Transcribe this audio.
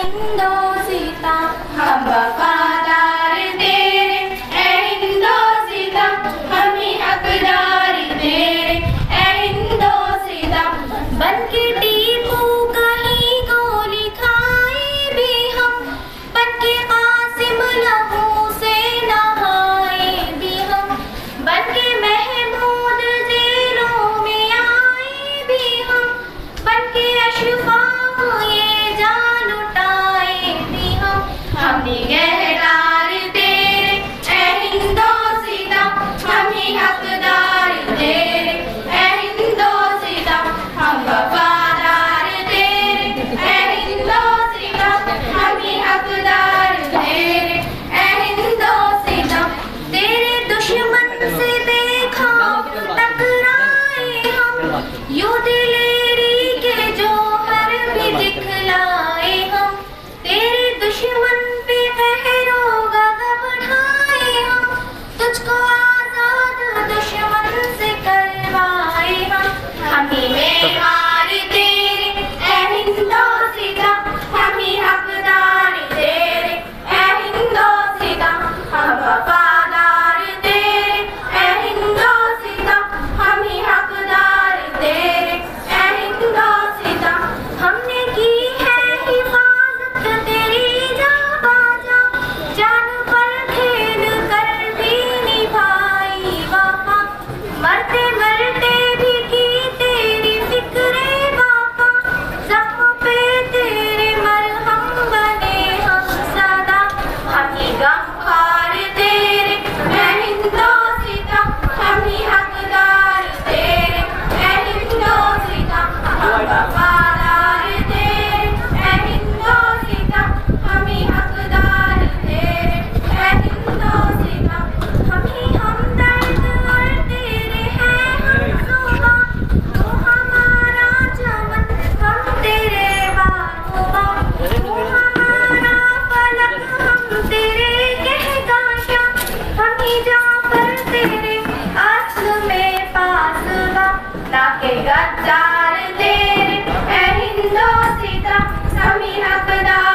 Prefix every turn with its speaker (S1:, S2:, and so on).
S1: हिंदोसिता हम वफादार तेरे, ऐ हिंदोसिता हम ही हकदार तेरे, ऐ हिंदोसिता। बनके टीपू कहीं गोली खाए भी हम, बनके कासिम लहू से नहाए भी हम, बनके महमूद जेलों में आए भी हम, बनके अशफाक ये जान लुटाए भी हम। हमने गहदार तेरे, ऐ हिंदोसिता हम ही हकदार तेरे, ऐ हिंदोसिता हम वफादार तेरे, ऐ हिंदोसिता हम ही हकदार तेरे, ऐ हिंदोसिता। तेरे दुश्मन से बेखौफ टकराए हम, यूं दिलेरी के जौहर भी दिखलाए हम, तेरे दुश्मन पे कहरो गज़ब ढाए हम, तुझको आज़ाद दुश्मन से करवाए हम। हम ही मेहमान तेरे, ऐ हिंदोसिता हम ही हकदार तेरे, ऐ हिंदोसिता हम वफादार तेरे, ऐ हिंदोसिता हम ही हकदार तेरे, ऐ हिंदोसिता। हमने की है हिफाजत तेरी जा बाजा, जान पर खेल कर भी निभाई वफा, मरते मरते भी की तेरी फिक्रे बापा, ज़ख्म पे तेरे मरहम बने हम सदा। हम ही गफ्फार तेरे, ऐ हिंदोसिता हम ही हकदार तेरे, ऐ हिंदोसिता हम वफादार तेरे, ऐ हिंदोसिता हम ही हकदार तेरे, ऐ हिंदोसिता। हम ही हमदर्द और तेरे हैं हमज़ुबां, तू हमारा चमन हम तेरे बाग़बां, तू हमारा फलक हम तेरे कहकशां, हम ही जाफ़र तेरे अस्ल में पासबां। लाके गद्दार तेरे, ऐ हिंदोसिता हम ही हकदार